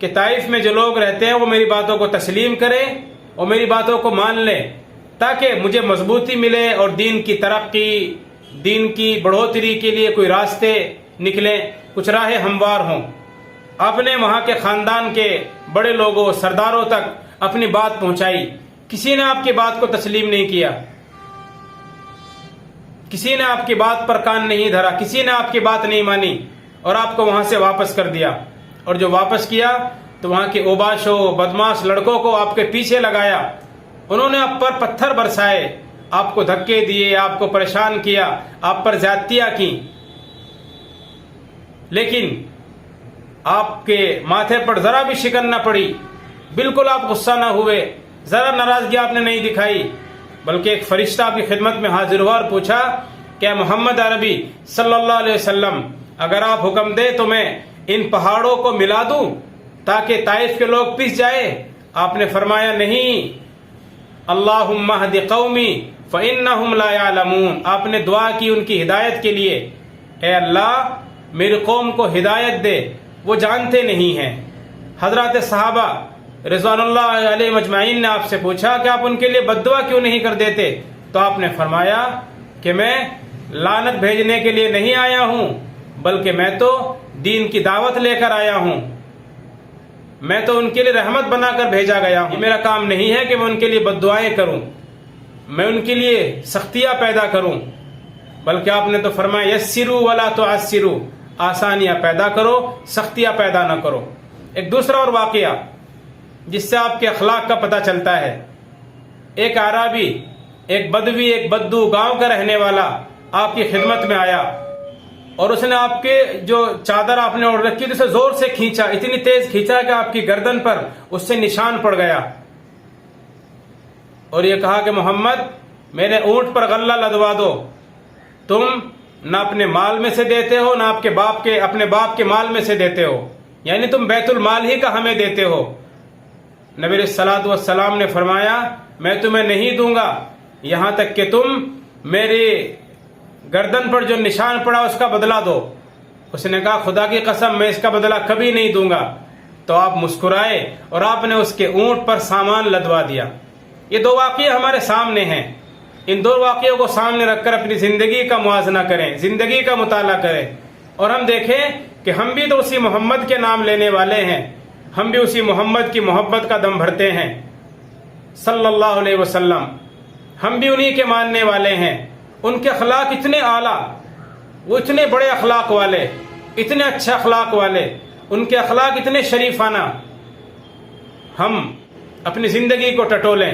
کہ طائف میں جو لوگ رہتے ہیں وہ میری باتوں کو تسلیم کریں اور میری باتوں کو مان لیں، تاکہ مجھے مضبوطی ملے اور دین کی ترقی، دین کی بڑھوتری کے لیے کوئی راستے نکلیں، کچھ راہیں ہموار ہوں۔ آپ نے وہاں کے خاندان کے بڑے لوگوں، سرداروں تک اپنی بات پہنچائی، کسی نے آپ کی بات کو تسلیم نہیں کیا، کسی نے آپ کی بات پر کان نہیں دھرا، کسی نے آپ کی بات نہیں مانی اور آپ کو وہاں سے واپس کر دیا۔ اور جو واپس کیا تو وہاں کے اوباشوں، بدماش لڑکوں کو آپ کے پیچھے لگایا، انہوں نے آپ پر پتھر برسائے، آپ کو دھکے دیے، آپ کو پریشان کیا، آپ پر زیادتیاں کی، لیکن آپ کے ماتھے پر ذرا بھی شکن نہ پڑی، بالکل آپ غصہ نہ ہوئے، ذرا ناراضگی آپ نے نہیں دکھائی، بلکہ ایک فرشتہ آپ کی خدمت میں حاضر ہوا اور پوچھا کہ محمد عربی صلی اللہ علیہ وسلم، اگر آپ حکم دے تو میں ان پہاڑوں کو ملا دوں تاکہ طائف کے لوگ پس جائے؟ آپ نے فرمایا نہیں، اللہم اہد قومی فإنہم لا یعلمون۔ آپ نے دعا کی ان کی ہدایت کے لیے، اے اللہ میری قوم کو ہدایت دے، وہ جانتے نہیں ہیں۔ حضرات صحابہ رضوان اللہ علیہ مجمعین نے آپ سے پوچھا کہ آپ ان کے لیے بد دعا کیوں نہیں کر دیتے؟ تو آپ نے فرمایا کہ میں لعنت بھیجنے کے لیے نہیں آیا ہوں، بلکہ میں تو دین کی دعوت لے کر آیا ہوں، میں تو ان کے لیے رحمت بنا کر بھیجا گیا ہوں۔ میرا کام نہیں ہے کہ میں ان کے لیے بد دعائیں کروں، میں ان کے لیے سختیاں پیدا کروں، بلکہ آپ نے تو فرمایا یسروا ولا تعسروا، آسانیاں پیدا کرو، سختیاں پیدا نہ کرو۔ ایک دوسرا اور واقعہ جس سے آپ کے اخلاق کا پتہ چلتا ہے، ایک اعرابی، ایک بدوی، ایک بدو گاؤں کا رہنے والا آپ کی خدمت میں آیا اور اس نے آپ کے جو چادر آپ نے اوڑھ رکھی تھی اسے زور سے کھینچا، اتنی تیز کھینچا کہ آپ کی گردن پر اس سے نشان پڑ گیا، اور یہ کہا کہ محمد میرے اونٹ پر غلہ لدوا دو، تم نہ اپنے مال میں سے دیتے ہو، نہ اپنے باپ کے مال میں سے دیتے ہو، یعنی تم بیت المال ہی کا ہمیں دیتے ہو۔ نبی علیہ الصلوۃ والسلام نے فرمایا میں تمہیں نہیں دوں گا یہاں تک کہ تم میری گردن پر جو نشان پڑا اس کا بدلہ دو۔ اس نے کہا خدا کی قسم میں اس کا بدلہ کبھی نہیں دوں گا۔ تو آپ مسکرائے اور آپ نے اس کے اونٹ پر سامان لدوا دیا۔ یہ دو واقعے ہمارے سامنے ہیں، ان دو واقعوں کو سامنے رکھ کر اپنی زندگی کا موازنہ کریں، زندگی کا مطالعہ کریں، اور ہم دیکھیں کہ ہم بھی تو اسی محمد کے نام لینے والے ہیں، ہم بھی اسی محمد کی محبت کا دم بھرتے ہیں صلی اللہ علیہ وسلم، ہم بھی انہی کے ماننے والے ہیں۔ ان کے اخلاق اتنے اعلیٰ، وہ اتنے بڑے اخلاق والے، اتنے اچھے اخلاق والے، ان کے اخلاق اتنے شریفانہ۔ ہم اپنی زندگی کو ٹٹولیں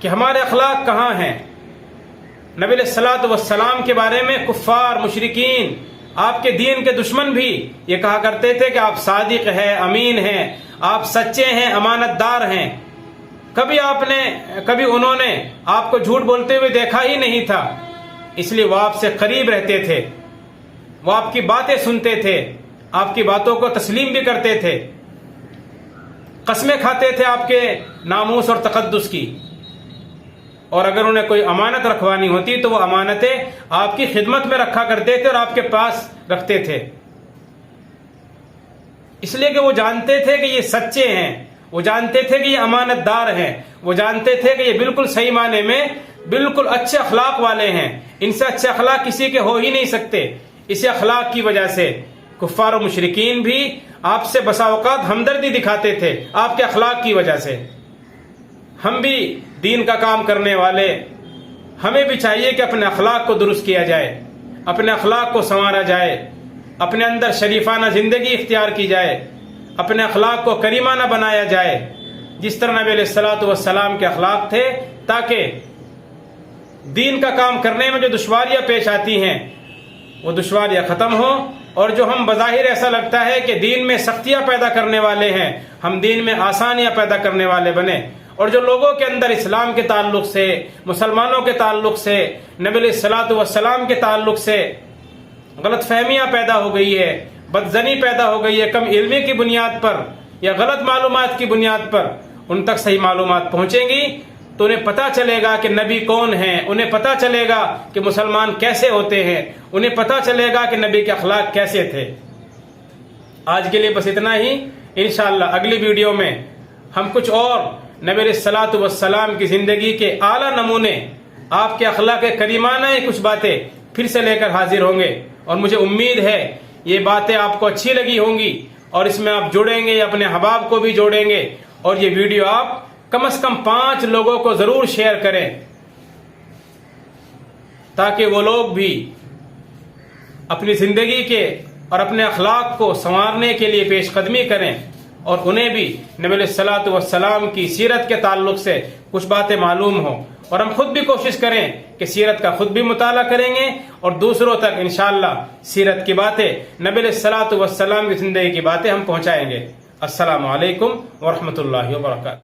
کہ ہمارے اخلاق کہاں ہیں۔ نبی علیہ الصلوۃ والسلام کے بارے میں کفار، مشرکین، آپ کے دین کے دشمن بھی یہ کہا کرتے تھے کہ آپ صادق ہیں، امین ہیں، آپ سچے ہیں، امانت دار ہیں۔ کبھی انہوں نے آپ کو جھوٹ بولتے ہوئے دیکھا ہی نہیں تھا، اس لیے وہ آپ سے قریب رہتے تھے، وہ آپ کی باتیں سنتے تھے، آپ کی باتوں کو تسلیم بھی کرتے تھے، قسمیں کھاتے تھے آپ کے ناموس اور تقدس کی، اور اگر انہیں کوئی امانت رکھوانی ہوتی تو وہ امانتیں آپ کی خدمت میں رکھا کرتے تھے اور آپ کے پاس رکھتے تھے، اس لیے کہ وہ جانتے تھے کہ یہ سچے ہیں، وہ جانتے تھے کہ یہ امانت دار ہیں، وہ جانتے تھے کہ یہ بالکل صحیح معنی میں بالکل اچھے اخلاق والے ہیں، ان سے اچھے اخلاق کسی کے ہو ہی نہیں سکتے۔ اسی اخلاق کی وجہ سے کفار و مشرکین بھی آپ سے بسا اوقات ہمدردی دکھاتے تھے، آپ کے اخلاق کی وجہ سے۔ ہم بھی دین کا کام کرنے والے، ہمیں بھی چاہیے کہ اپنے اخلاق کو درست کیا جائے، اپنے اخلاق کو سنوارا جائے، اپنے اندر شریفانہ زندگی اختیار کی جائے، اپنے اخلاق کو کریمانہ بنایا جائے، جس طرح نبی علیہ الصلوۃ والسلام کے اخلاق تھے، تاکہ دین کا کام کرنے میں جو دشواریاں پیش آتی ہیں وہ دشواریاں ختم ہوں، اور جو ہم بظاہر ایسا لگتا ہے کہ دین میں سختیاں پیدا کرنے والے ہیں، ہم دین میں آسانیاں پیدا کرنے والے بنے، اور جو لوگوں کے اندر اسلام کے تعلق سے، مسلمانوں کے تعلق سے، نبی علیہ الصلوۃ والسلام کے تعلق سے غلط فہمیاں پیدا ہو گئی ہے، بدزنی پیدا ہو گئی ہے، کم علمی کی بنیاد پر یا غلط معلومات کی بنیاد پر، ان تک صحیح معلومات پہنچیں گی تو انہیں پتہ چلے گا کہ نبی کون ہیں، انہیں پتہ چلے گا کہ مسلمان کیسے ہوتے ہیں، انہیں پتہ چلے گا کہ نبی کے اخلاق کیسے تھے۔ آج کے لیے بس اتنا ہی، انشاءاللہ اگلی ویڈیو میں ہم کچھ اور نبی علیہ الصلوۃ والسلام کی زندگی کے اعلیٰ نمونے، آپ کے اخلاق کریمانہ کچھ باتیں پھر سے لے کر حاضر ہوں گے، اور مجھے امید ہے یہ باتیں آپ کو اچھی لگی ہوں گی اور اس میں آپ جوڑیں گے، اپنے احباب کو بھی جوڑیں گے، اور یہ ویڈیو آپ کم از کم 5 لوگوں کو ضرور شیئر کریں تاکہ وہ لوگ بھی اپنی زندگی کے اور اپنے اخلاق کو سنوارنے کے لیے پیش قدمی کریں، اور انہیں بھی نبی علیہ الصلوۃ والسلام کی سیرت کے تعلق سے کچھ باتیں معلوم ہوں، اور ہم خود بھی کوشش کریں کہ سیرت کا خود بھی مطالعہ کریں گے اور دوسروں تک انشاءاللہ سیرت کی باتیں، نبی علیہ الصلوۃ والسلام کی زندگی کی باتیں ہم پہنچائیں گے۔ السلام علیکم ورحمۃ اللہ وبرکاتہ۔